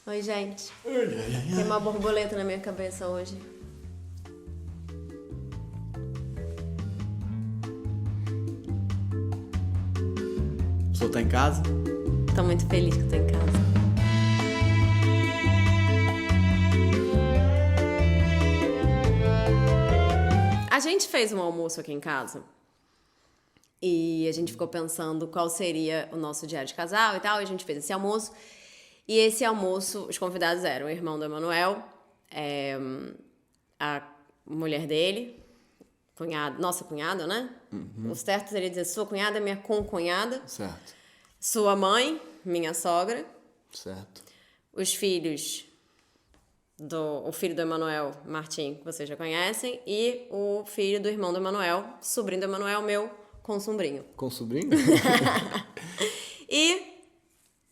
Oi, gente. Tem uma borboleta na minha cabeça hoje. O senhor tá em casa? Tô muito feliz que eu tô em casa. A gente fez um almoço aqui em casa e a gente ficou pensando qual seria o nosso diário de casal e tal, e a gente fez esse almoço. E esse almoço, os convidados eram o irmão do Emanuel, a mulher dele, nossa cunhada, né? Uhum. O certo seria dizer sua cunhada, minha concunhada. Certo. Sua mãe, minha sogra. Certo. Os filhos, o filho do Emanuel, Martim, que vocês já conhecem, e o filho do irmão do Emanuel, sobrinho do Emanuel, meu, com sobrinho. Com sobrinho? E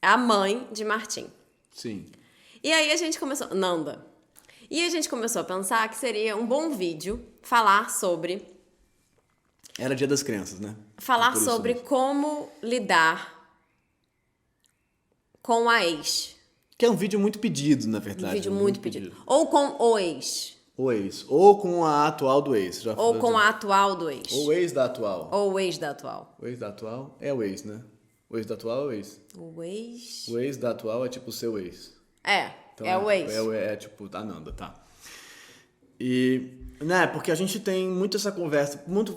a mãe de Martim. Sim. E aí a gente começou... Nanda. E a gente começou a pensar que seria um bom vídeo falar sobre... Era Dia das Crianças, né? Falar sobre como lidar com a ex. Que é um vídeo muito pedido, na verdade. Um vídeo muito pedido. Ou com o ex. O ex. Ou com a atual do ex. Ou com a atual do ex. Ou o ex da atual. Ou o ex da atual. O ex da atual é o ex, né? O ex da atual é o ex. O ex... O ex da atual é tipo o seu ex. Então é o ex. É tipo a Nanda, tá. E... Né, porque a gente tem muito essa conversa, muito,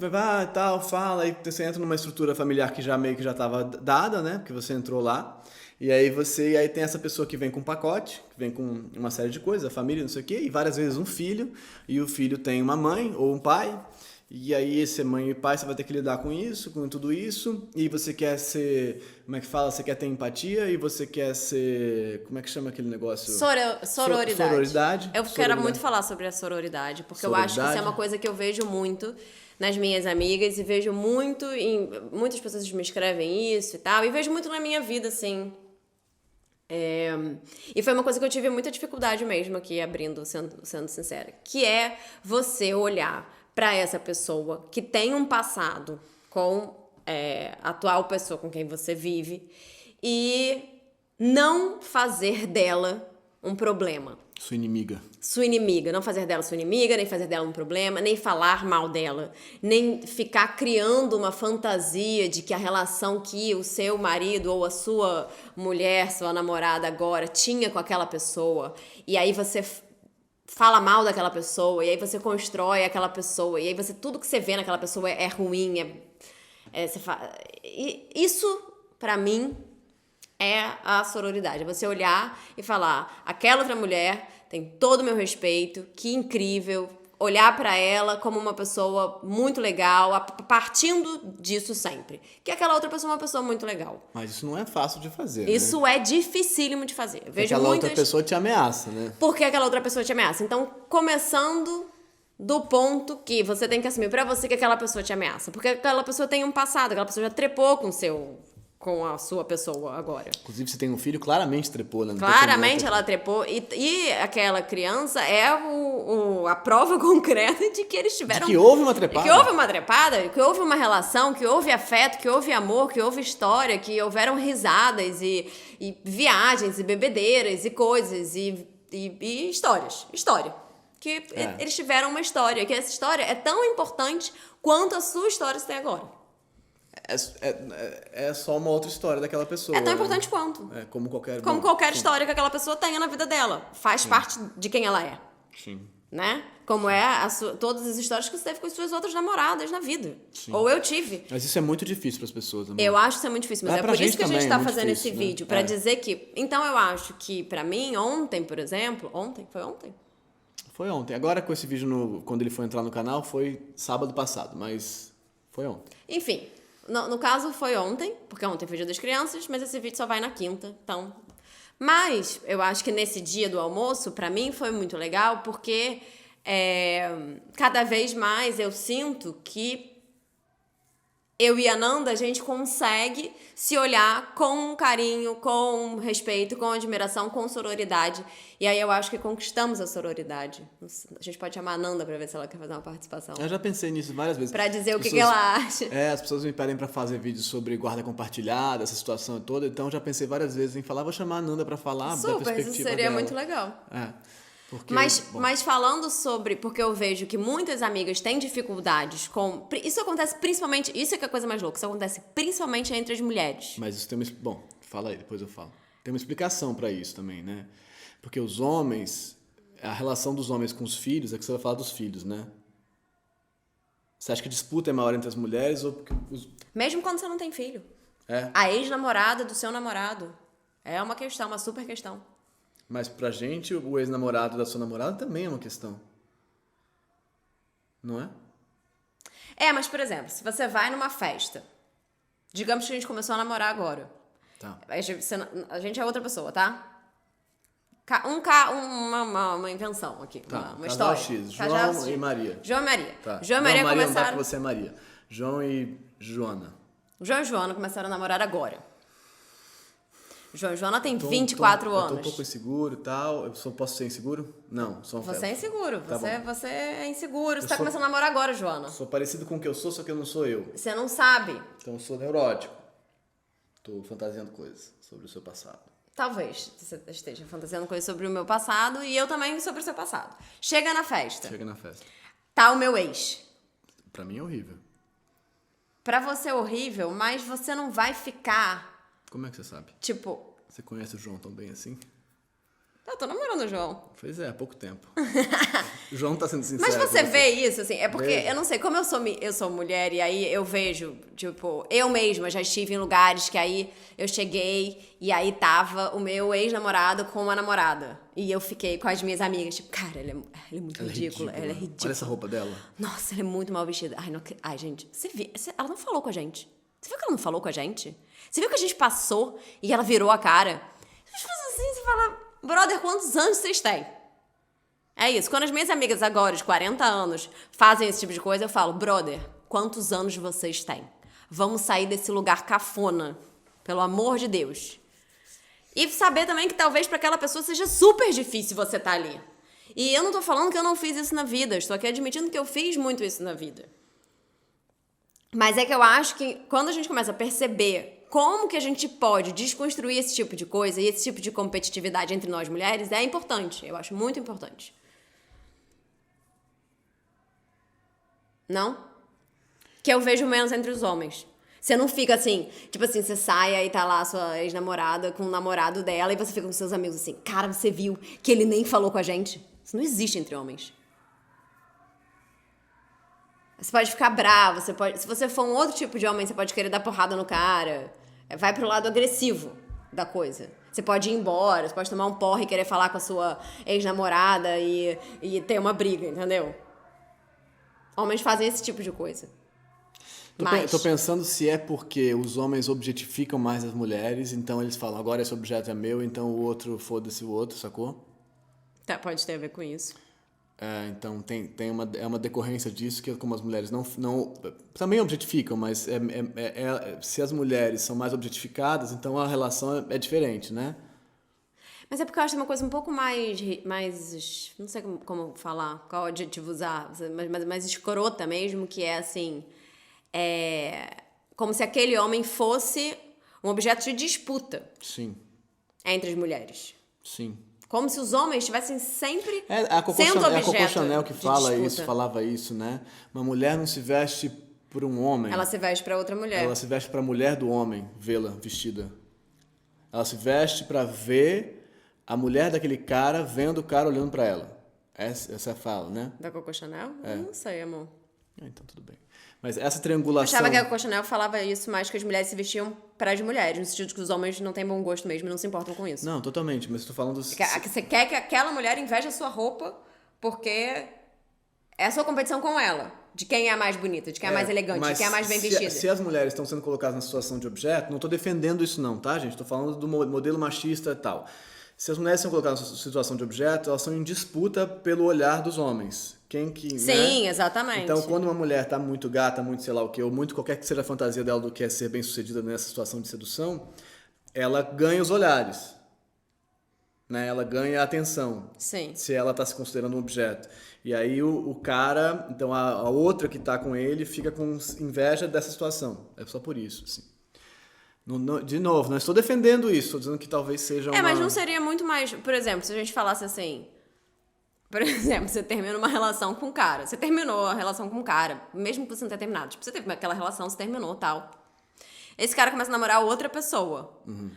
tal, fala, e você entra numa estrutura familiar que já meio que já estava dada, né, porque você entrou lá, e aí tem essa pessoa que vem com um pacote, que vem com uma série de coisas, a família, não sei o quê, e várias vezes um filho, e o filho tem uma mãe ou um pai, e aí esse mãe e pai, você vai ter que lidar com isso, com tudo isso, e você quer ser, como é que fala, você quer ter empatia, e você quer ser, como é que chama aquele negócio? Sororidade. Eu quero muito falar sobre a sororidade, porque eu acho que isso é uma coisa que eu vejo muito nas minhas amigas, e vejo muito em... Muitas pessoas me escrevem isso e tal, e vejo muito na minha vida, assim... E foi uma coisa que eu tive muita dificuldade mesmo aqui, sendo sincera, que é você olhar para essa pessoa que tem um passado com a atual pessoa com quem você vive e não fazer dela um problema. Sua inimiga. Não fazer dela sua inimiga, nem fazer dela um problema, nem falar mal dela, nem ficar criando uma fantasia de que a relação que o seu marido ou a sua mulher, sua namorada agora tinha com aquela pessoa, e aí você fala mal daquela pessoa, e aí você constrói aquela pessoa, e aí tudo que você vê naquela pessoa é ruim, isso, pra mim, é a sororidade. É você olhar e falar, aquela outra mulher tem todo o meu respeito, que incrível, olhar pra ela como uma pessoa muito legal, partindo disso sempre. Que aquela outra pessoa é uma pessoa muito legal. Mas isso não é fácil de fazer, Isso é dificílimo de fazer. Porque aquela outra pessoa te ameaça, né? Porque aquela outra pessoa te ameaça. Então, começando do ponto que você tem que assumir pra você que aquela pessoa te ameaça. Porque aquela pessoa tem um passado, aquela pessoa já trepou com a sua pessoa agora. Inclusive, você tem um filho, claramente trepou, né? Claramente ela trepou. E aquela criança é a prova concreta de que eles tiveram... De que houve uma trepada. Que houve uma trepada, que houve uma relação, que houve afeto, que houve amor, que houve história, que houveram risadas e viagens e bebedeiras e coisas e histórias. História. Que eles tiveram uma história, que essa história é tão importante quanto a sua história que você tem agora. É só uma outra história daquela pessoa. É tão importante quanto. Como qualquer... Como qualquer história que aquela pessoa tenha na vida dela. Faz parte de quem ela é. Sim. Né? Como todas as histórias que você teve com as suas outras namoradas na vida. Sim. Ou eu tive. Mas isso é muito difícil para as pessoas. Amor. Eu acho que isso é muito difícil. Mas é por isso que a gente tá fazendo difícil, esse vídeo. Pra dizer que... Então eu acho que pra mim, ontem, por exemplo... Foi ontem? Foi ontem. Agora com esse vídeo, quando ele foi entrar no canal, foi sábado passado. Mas foi ontem. Enfim... No caso, foi ontem, porque ontem foi Dia das Crianças, mas esse vídeo só vai na quinta, então... Mas, eu acho que nesse dia do almoço, pra mim, foi muito legal, porque cada vez mais eu sinto que eu e a Nanda, a gente consegue se olhar com carinho, com respeito, com admiração, com sororidade. E aí eu acho que conquistamos a sororidade. A gente pode chamar a Nanda pra ver se ela quer fazer uma participação. Eu já pensei nisso várias vezes. Pra dizer o que ela acha. As pessoas me pedem pra fazer vídeos sobre guarda compartilhada, essa situação toda. Então já pensei várias vezes em falar, vou chamar a Nanda pra falar da perspectiva isso seria dela. muito legal. Porque, mas falando sobre... Porque eu vejo que muitas amigas têm dificuldades com... Isso acontece principalmente... Isso é que é a coisa mais louca. Isso acontece principalmente entre as mulheres. Mas isso tem uma... Bom, fala aí, depois eu falo. Tem uma explicação pra isso também, né? Porque os homens... A relação dos homens com os filhos... É que você vai falar dos filhos, né? Você acha que a disputa é maior entre as mulheres ou porque Mesmo quando você não tem filho. É. A ex-namorada do seu namorado. É uma questão, uma super questão. Mas pra gente, o ex-namorado da sua namorada também é uma questão. Não é? Mas por exemplo, se você vai numa festa, digamos que a gente começou a namorar agora. Tá. A gente é outra pessoa, tá? Uma invenção aqui, Tá. uma Casal história. X, Casal João X. e Maria. João e Maria. Tá. João e Maria não, Maria começaram... não dá que você é Maria. João e Joana. João e Joana começaram a namorar agora. João e Joana tem 24 Eu anos. tô um pouco inseguro e tal. Eu posso ser inseguro? Não, sou um Você é inseguro. Tá Você é inseguro. Você tá sou- começando a namorar agora, Joana. Sou parecido com o que eu sou, só que eu não sou eu. Você não sabe. Então eu sou neurótico. Tô fantasiando coisas sobre o seu passado. Talvez você esteja fantasiando coisas sobre o meu passado e eu também sobre o seu passado. Chega na festa. Chega na festa. Tá o meu ex. Pra mim é horrível. Pra você é horrível, mas você não vai ficar, Como é que você sabe? tipo... Você conhece o João tão bem assim? Eu tô namorando o João. Pois é, há pouco tempo. O João tá sendo sincero. Mas você com vê isso, assim, é porque, Vejo. eu não sei, como eu sou mulher e aí eu vejo, tipo, eu mesma já estive em lugares que aí eu cheguei e aí tava o meu ex-namorado com uma namorada. E eu fiquei com as minhas amigas, tipo, cara, ela é muito Ela é ridícula, ela é Olha ridícula. essa roupa dela. Nossa, ela é muito mal vestida. Ai, gente, ela não falou com a gente. Você viu que ela não falou com a gente? Você viu que a gente passou e ela virou a cara? Você faz assim, você fala, brother, quantos anos vocês têm? É isso. Quando as minhas amigas agora, de 40 anos, fazem esse tipo de coisa, eu falo, brother, quantos anos vocês têm? Vamos sair desse lugar cafona, pelo amor de Deus. E saber também que talvez para aquela pessoa seja super difícil você estar ali. E eu não tô falando que eu não fiz isso na vida, estou aqui admitindo que eu fiz muito isso na vida. Mas é que eu acho que quando a gente começa a perceber como que a gente pode desconstruir esse tipo de coisa e esse tipo de competitividade entre nós mulheres, é importante. Eu acho muito importante. Não? Que eu vejo menos entre os homens. Você não fica assim, tipo assim, você sai aí tá lá a sua ex-namorada com o namorado dela e você fica com seus amigos assim, cara, você viu que ele nem falou com a gente? Isso não existe entre homens. Você pode ficar bravo, se você for um outro tipo de homem, você pode querer dar porrada no cara. Vai pro lado agressivo da coisa. Você pode ir embora, você pode tomar um porre e querer falar com a sua ex-namorada e ter uma briga, entendeu? Homens fazem esse tipo de coisa. Tô pensando se é porque os homens objetificam mais as mulheres, então eles falam, agora esse objeto é meu, então o outro, foda-se o outro, sacou? Tá, pode ter a ver com isso. Então é uma decorrência disso que como as mulheres não também objetificam, mas se as mulheres são mais objetificadas, então a relação é diferente, né? Mas é porque eu acho uma coisa um pouco mais não sei como falar, qual adjetivo usar, mas mais escrota mesmo, que é assim, como se aquele homem fosse um objeto de disputa. Sim. Entre as mulheres. Sim. Como se os homens estivessem sempre a Coco Chanel que disputa. falava isso, né? Uma mulher não se veste por um homem. Ela se veste pra outra mulher. Ela se veste pra mulher do homem, vê-la vestida. Ela se veste pra ver a mulher daquele cara vendo o cara olhando pra ela. Essa é a fala, né? Da Coco Chanel? Eu não sei, amor. Então tudo bem. Mas essa triangulação... Eu achava que a Coco Chanel falava isso mais que as mulheres se vestiam para as mulheres, no sentido de que os homens não têm bom gosto mesmo e não se importam com isso. Não, totalmente, mas estou falando... Você quer que aquela mulher inveje a sua roupa porque é a sua competição com ela. De quem é a mais bonita, de quem é a mais elegante, de quem é a mais bem vestida. Se as mulheres estão sendo colocadas na situação de objeto, não estou defendendo isso não, tá, gente? Estou falando do modelo machista e tal. Se as mulheres são colocadas em situação de objeto, elas são em disputa pelo olhar dos homens. Quem que, Sim, né? exatamente. Então, quando uma mulher tá muito gata, muito sei lá o quê, ou muito qualquer que seja a fantasia dela do que é ser bem-sucedida nessa situação de sedução, ela ganha os olhares. Né? Ela ganha a atenção. Sim. Se ela tá se considerando um objeto. E aí o cara, então a outra que tá com ele, fica com inveja dessa situação. É só por isso, assim. De novo, não estou defendendo isso, estou dizendo que talvez seja uma... mas não seria muito mais... Por exemplo, se a gente falasse assim... Por exemplo, você termina uma relação com um cara. Você terminou a relação com um cara, mesmo que você não tenha terminado. Tipo, você teve aquela relação, você terminou e tal. Esse cara começa a namorar outra pessoa. Uhum.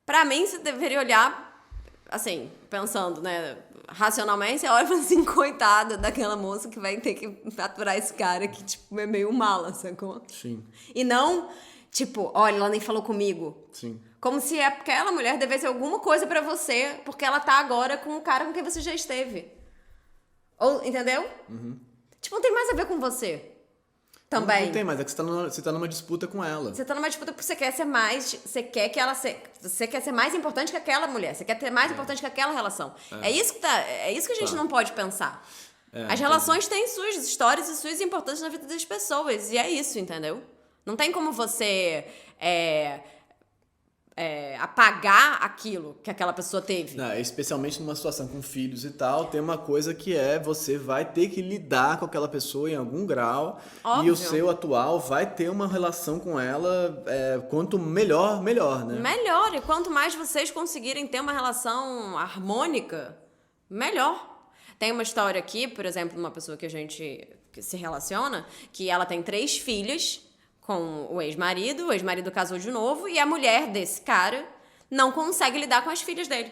Pra mim, você deveria olhar, assim, pensando, né, racionalmente, você olha e fala assim, coitada daquela moça que vai ter que aturar esse cara que, tipo, é meio mala, sacou? Sim. E não, tipo, olha, ela nem falou comigo. Sim. Como se aquela mulher devesse alguma coisa pra você, porque ela tá agora com o cara com quem você já esteve. Ou, entendeu? Uhum. Tipo, não tem mais a ver com você. Também. Não tem mais, é que você tá numa disputa com ela. Você tá numa disputa porque você quer ser mais. Você quer ser mais importante que aquela mulher. Você quer ter mais importante que aquela relação. É isso que a gente não pode pensar. As relações têm suas histórias e suas importâncias na vida das pessoas. E é isso, entendeu? Não tem como você apagar aquilo que aquela pessoa teve. Não, especialmente numa situação com filhos e tal, tem uma coisa que você vai ter que lidar com aquela pessoa em algum grau. Óbvio. E o seu atual vai ter uma relação com ela, quanto melhor, né? Melhor, e quanto mais vocês conseguirem ter uma relação harmônica, melhor. Tem uma história aqui, por exemplo, de uma pessoa que a gente se relaciona, que ela tem 3 filhas com o ex-marido casou de novo, e a mulher desse cara não consegue lidar com as filhas dele.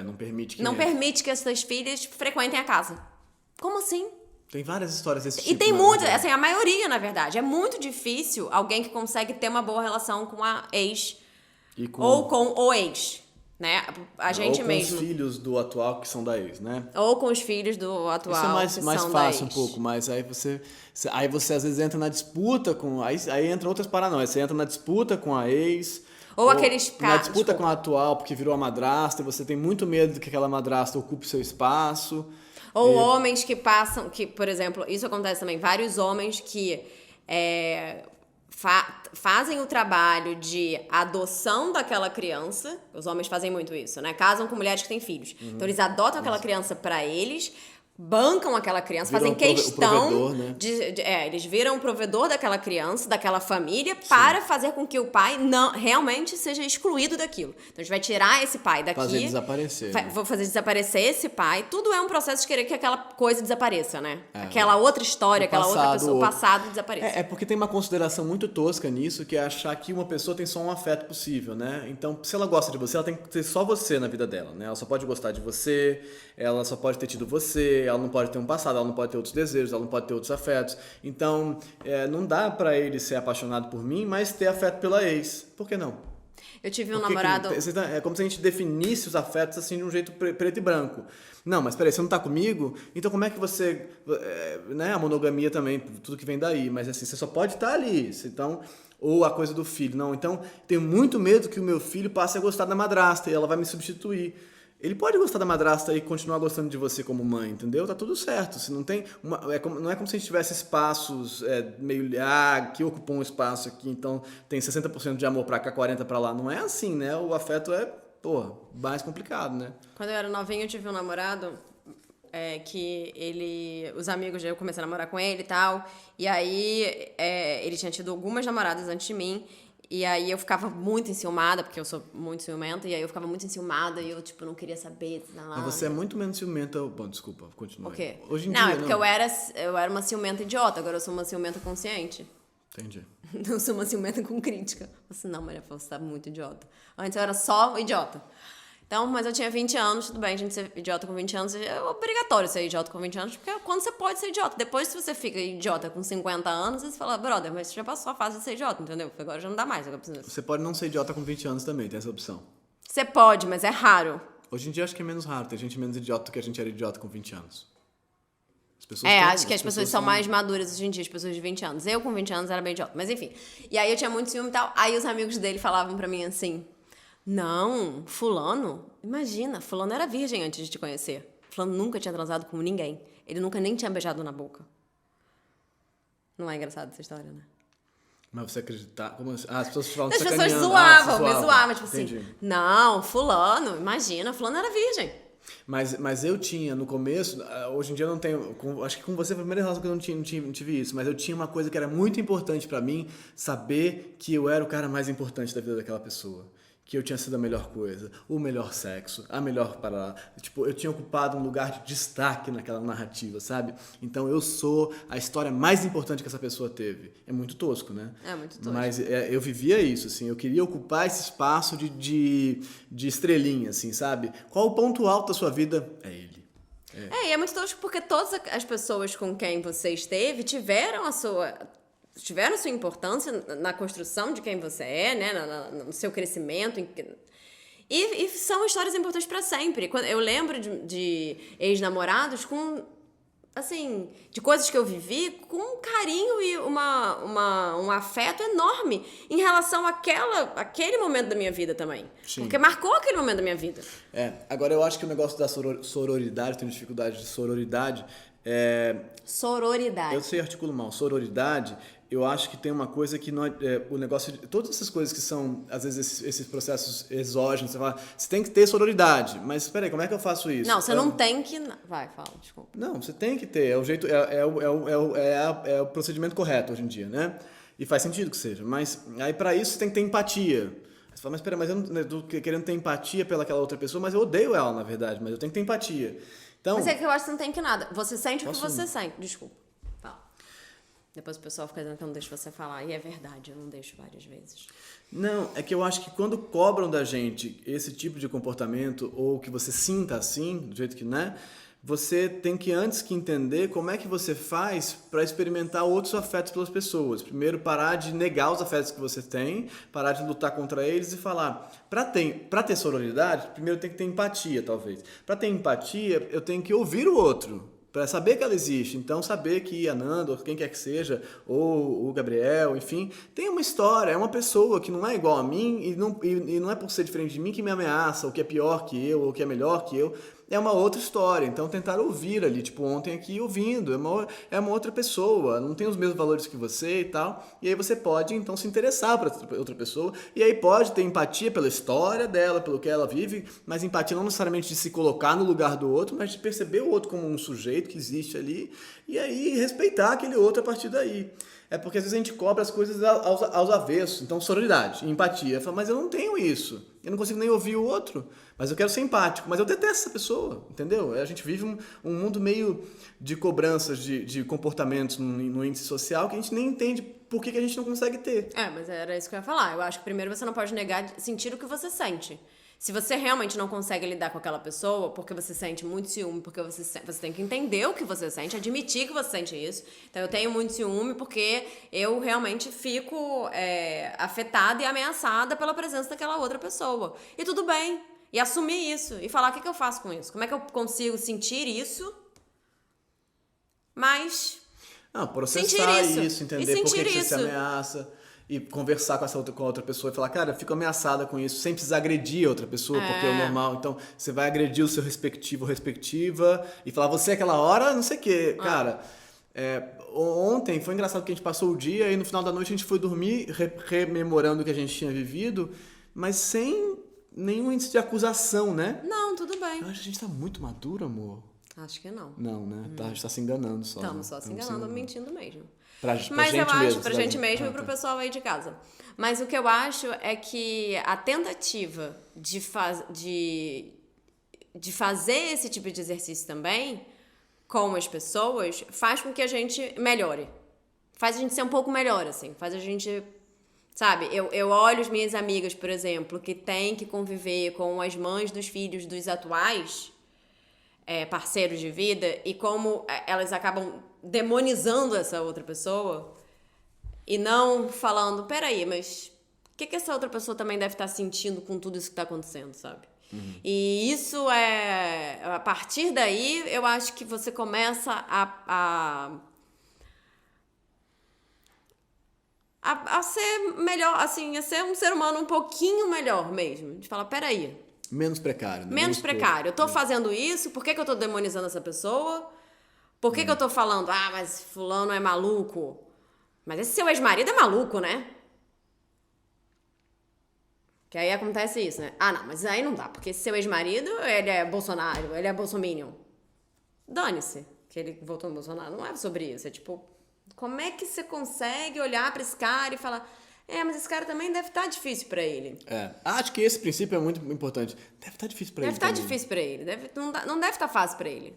Não permite que... Não permite que essas filhas frequentem a casa. Como assim? Tem várias histórias desse tipo. E tem muitas, assim, a maioria, na verdade. É muito difícil alguém que consegue ter uma boa relação com a ex ou com o ex, né? A gente ou com mesmo. os filhos do atual que são da ex, né? Ou com os filhos do atual. Isso é mais fácil um pouco, mas aí você às vezes entra na disputa com... Aí entra outras paranoias. Você entra na disputa com a ex... Ou aqueles caras... Na disputa com a atual, porque virou a madrasta, e você tem muito medo de que aquela madrasta ocupe seu espaço. Ou homens que passam... Que, por exemplo, isso acontece também. Vários homens que fazem o trabalho de adoção daquela criança. Os homens fazem muito isso, né? Casam com mulheres que têm filhos. Então, eles adotam aquela criança pra eles... bancam aquela criança, fazem questão o provedor, né? eles viram o provedor daquela criança, daquela família, para fazer com que o pai não realmente seja excluído daquilo. Então a gente vai tirar esse pai daqui, fazer desaparecer, né? Vou fazer desaparecer esse pai. Tudo é um processo de querer que aquela coisa desapareça, né? Aquela outra história, aquela outra pessoa, o passado desapareça. É porque tem uma consideração muito tosca nisso, que é achar que uma pessoa tem só um afeto possível, né? Então, se ela gosta de você, ela tem que ter só você na vida dela, né? Ela só pode gostar de você, ela só pode ter tido você, ela não pode ter um passado, ela não pode ter outros desejos, ela não pode ter outros afetos. Então, não dá pra ele ser apaixonado por mim, mas ter afeto pela ex. Por que não? Eu tive um namorado... É como se a gente definisse os afetos assim de um jeito preto e branco. Não, mas peraí, você não tá comigo? Então como é que você... né? A monogamia também, tudo que vem daí. Mas assim, você só pode estar ali. Então... Ou a coisa do filho. Não, então tenho muito medo que o meu filho passe a gostar da madrasta e ela vai me substituir. Ele pode gostar da madrasta e continuar gostando de você como mãe, entendeu? Tá tudo certo. Se não tem não é como se a gente tivesse espaços meio... que ocupam um espaço aqui, então tem 60% de amor pra cá, 40% pra lá. Não é assim, né? O afeto é, mais complicado, né? Quando eu era novinha, eu tive um namorado que ele... Os amigos, eu comecei a namorar com ele e tal. E aí, ele tinha tido algumas namoradas antes de mim. E aí eu ficava muito enciumada, porque eu sou muito ciumenta, e aí eu ficava muito enciumada e eu, tipo, não queria saber. Mas você é muito menos ciumenta... Bom, desculpa, continua. O quê? Hoje em não, dia, é porque eu era uma ciumenta idiota, agora eu sou uma ciumenta consciente. Entendi. Eu sou uma ciumenta com crítica. Eu assim, não, Maria, você tá muito idiota. Antes eu era só idiota. Então, mas eu tinha 20 anos, tudo bem, a gente ser idiota com 20 anos, é obrigatório ser idiota com 20 anos, porque é quando você pode ser idiota. Depois, se você fica idiota com 50 anos, você fala, brother, mas você já passou a fase de ser idiota, entendeu? Porque agora já não dá mais. Você pode não ser idiota com 20 anos também, tem essa opção. Você pode, mas é raro. Hoje em dia acho que é menos raro, tem gente menos idiota do que a gente era idiota com 20 anos. Acho que as pessoas são mais maduras hoje em dia, as pessoas de 20 anos. Eu com 20 anos era bem idiota, mas enfim. E aí eu tinha muito ciúme e tal, aí os amigos dele falavam pra mim assim... Não, fulano, imagina, fulano era virgem antes de te conhecer. Fulano nunca tinha transado com ninguém. Ele nunca nem tinha beijado na boca. Não é engraçado essa história, né? Mas você acreditar... Como assim? As pessoas falam As pessoas sacaneando. zoavam, Se me zoavam, tipo Entendi. assim, não, fulano, imagina, fulano era virgem. Mas eu tinha, no começo, hoje em dia eu não tenho, acho que com você foi a primeira relação que eu não tive isso, mas eu tinha uma coisa que era muito importante pra mim, saber que eu era o cara mais importante da vida daquela pessoa. Que eu tinha sido a melhor coisa, o melhor sexo, a melhor parada. Tipo, eu tinha ocupado um lugar de destaque naquela narrativa, sabe? Então eu sou a história mais importante que essa pessoa teve. É muito tosco, né? É muito tosco. Mas eu vivia isso, assim. Eu queria ocupar esse espaço de estrelinha, assim, sabe? Qual o ponto alto da sua vida? É ele. E é muito tosco porque todas as pessoas com quem você esteve tiveram a sua importância na construção de quem você é, né? No seu crescimento. E são histórias importantes pra sempre. Eu lembro de ex-namorados com, assim, de coisas que eu vivi com um carinho e um afeto enorme em relação àquele momento da minha vida também. Sim. Porque marcou aquele momento da minha vida. Agora eu acho que o negócio da sororidade, tenho dificuldade de sororidade, Sororidade. eu sei articulo mal, sororidade, eu acho que tem uma coisa que não o negócio de todas essas coisas que são às vezes esses processos exógenos, você fala, você tem que ter sororidade, mas espera aí, como é que eu faço isso? Não, você não tem que... Vai, fala, desculpa. Não, você tem que ter, é o jeito, é o procedimento correto hoje em dia, né? E faz sentido que seja, mas aí pra isso você tem que ter empatia. Você fala, mas espera, mas eu não tô querendo ter empatia pelaquela outra pessoa, mas eu odeio ela, na verdade, mas eu tenho que ter empatia. Então, Mas é que eu acho que você não tem que nada. Você sente o que Posso? você sente. Desculpa. Fala. Depois o pessoal fica dizendo que eu não deixo você falar. E é verdade, eu não deixo várias vezes. não, é que eu acho que quando cobram da gente esse tipo de comportamento, ou que você sinta assim, do jeito que, né? Você tem que, antes que entender como é que você faz para experimentar outros afetos pelas pessoas. Primeiro, parar de negar os afetos que você tem, parar de lutar contra eles e falar, para ter sororidade, primeiro tem que ter empatia, talvez. Para ter empatia, eu tenho que ouvir o outro, para saber que ela existe. Então, saber que a Nanda, ou quem quer que seja, ou o Gabriel, enfim, tem uma história, é uma pessoa que não é igual a mim e não é por ser diferente de mim que me ameaça, ou que é pior que eu, ou que é melhor que eu. É uma outra história. Então, tentar ouvir ali, tipo, ontem aqui ouvindo, é uma outra pessoa, não tem os mesmos valores que você e tal. E aí você pode, então, se interessar por outra pessoa. E aí pode ter empatia pela história dela, pelo que ela vive, mas empatia não necessariamente de se colocar no lugar do outro, mas de perceber o outro como um sujeito que existe ali e aí respeitar aquele outro a partir daí. É porque às vezes a gente cobra as coisas aos avessos. Então, sororidade, empatia. Fala, mas eu não tenho isso. Eu não consigo nem ouvir o outro. Mas eu quero ser empático. Mas eu detesto essa pessoa, entendeu? A gente vive um mundo meio de cobranças de comportamentos no índice social que a gente nem entende por que a gente não consegue ter. Mas era isso que eu ia falar. Eu acho que primeiro você não pode negar sentir o que você sente. Se você realmente não consegue lidar com aquela pessoa porque você sente muito ciúme, porque você tem que entender o que você sente, admitir que você sente isso. Então, eu tenho muito ciúme porque eu realmente fico afetada e ameaçada pela presença daquela outra pessoa. E tudo bem. E assumir isso. E falar, o que eu faço com isso? Como é que eu consigo sentir isso, mas processar isso, entender por que você isso. se ameaça. E conversar com a outra pessoa e falar, cara, eu fico ameaçada com isso, sem precisar agredir a outra pessoa, porque é o normal. Então, você vai agredir o seu respectivo ou respectiva e falar, você aquela hora, não sei o quê. Cara, ontem foi engraçado que a gente passou o dia e no final da noite a gente foi dormir rememorando o que a gente tinha vivido, mas sem nenhum índice de acusação, né? Não, tudo bem. Eu acho que a gente tá muito maduro, amor. Acho que não. Não, né? A gente tá se enganando só. Estamos só se enganando, mentindo mesmo. Mas eu acho, pra gente mesmo e pro pessoal aí de casa. Mas o que eu acho é que a tentativa de fazer esse tipo de exercício também com as pessoas faz com que a gente melhore. Faz a gente ser um pouco melhor, assim. Faz a gente... Sabe, eu olho as minhas amigas, por exemplo, que têm que conviver com as mães dos filhos dos atuais parceiros de vida e como elas acabam demonizando essa outra pessoa e não falando, peraí, mas o que essa outra pessoa também deve estar sentindo com tudo isso que está acontecendo, sabe? E isso a partir daí, eu acho que você começa a ser melhor, assim, a ser um ser humano um pouquinho melhor mesmo. De falar, peraí. Menos precário, né? Menos precário. Eu tô fazendo isso, por que eu tô demonizando essa pessoa? Por que eu tô falando, mas fulano é maluco? Mas esse seu ex-marido é maluco, né? Que aí acontece isso, né? Não, mas aí não dá, porque esse seu ex-marido, ele é Bolsonaro, ele é bolsominion. Dane-se que ele votou no Bolsonaro. Não é sobre isso. É tipo, como é que você consegue olhar pra esse cara e falar, mas esse cara também deve estar difícil pra ele. Acho que esse princípio é muito importante. Deve estar difícil pra ele. Deve estar difícil pra ele. Não deve estar fácil pra ele.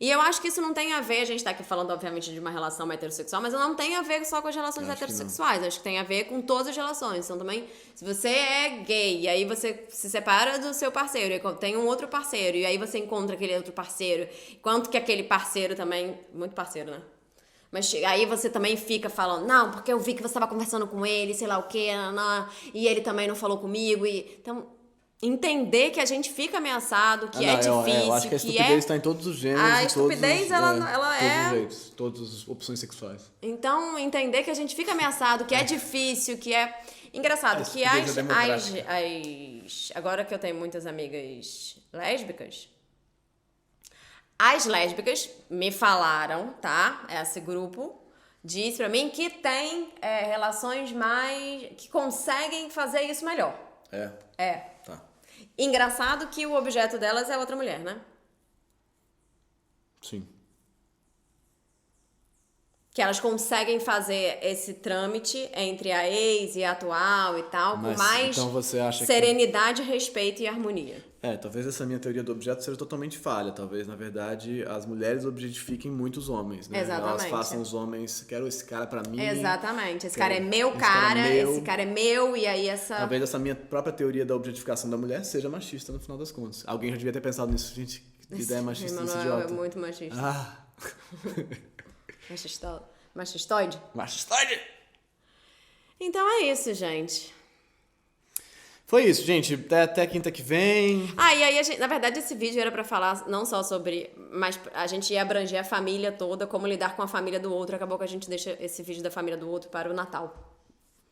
E eu acho que isso não tem a ver, a gente tá aqui falando, obviamente, de uma relação heterossexual, mas não tem a ver só com as relações heterossexuais. Acho que tem a ver com todas as relações. Então, também, se você é gay e aí você se separa do seu parceiro e tem um outro parceiro, e aí você encontra aquele outro parceiro, quanto que aquele parceiro também... Muito parceiro, né? Mas aí você também fica falando, não, porque eu vi que você estava conversando com ele, sei lá o quê, e ele também não falou comigo. Então... Entender que a gente fica ameaçado, que é difícil, eu acho que a estupidez está em todos os gêneros. A estupidez, ela é... Todos os jeitos, todas as opções sexuais. Então, entender que a gente fica ameaçado, que é difícil, que é... Engraçado, que agora que eu tenho muitas amigas lésbicas, as lésbicas me falaram, tá? Esse grupo disse pra mim que tem relações mais... que conseguem fazer isso melhor. Tá. Engraçado que o objeto delas é outra mulher, né? Sim. Que elas conseguem fazer esse trâmite entre a ex e a atual e tal, com mais então você acha serenidade, respeito e harmonia. Talvez essa minha teoria do objeto seja totalmente falha. Talvez, na verdade, as mulheres objetifiquem muitos homens, né? Exatamente. Elas façam os homens, quero esse cara pra mim. Exatamente. Esse cara é meu cara, esse cara é meu, e aí essa... Talvez essa minha própria teoria da objetificação da mulher seja machista no final das contas. Alguém já devia ter pensado nisso, gente. Que ideia machista desse idiota. É muito machista. Machistoide? Machistoide! Então é isso, gente. Foi isso, gente. Até quinta que vem. E aí, na verdade, esse vídeo era pra falar não só sobre... Mas a gente ia abranger a família toda, como lidar com a família do outro. Acabou que a gente deixa esse vídeo da família do outro para o Natal.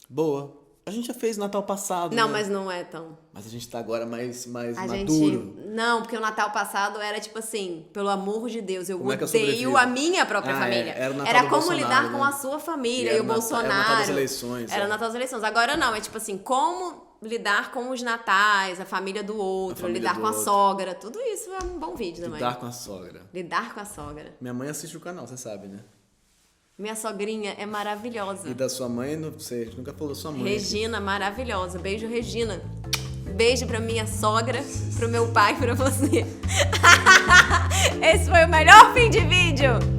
Boa. A gente já fez Natal passado, Não, né? Mas não é tão... Mas a gente tá agora mais maduro. Não, porque o Natal passado era tipo assim, pelo amor de Deus, eu odeio a minha própria família. Era como Bolsonaro, lidar né? com a sua família e o Bolsonaro. Era o Natal das eleições. Era o Natal das eleições. Agora não, é tipo assim, como lidar com os natais, a família do outro, lidar com a sogra. Tudo isso é um bom vídeo também. Lidar com a sogra. Lidar com a sogra. Minha mãe assiste o canal, você sabe, né? Minha sogrinha é maravilhosa. E da sua mãe, não sei, a gente nunca falou da sua mãe. Regina, maravilhosa. Beijo, Regina. Beijo pra minha sogra, pro meu pai e pra você. Esse foi o melhor fim de vídeo.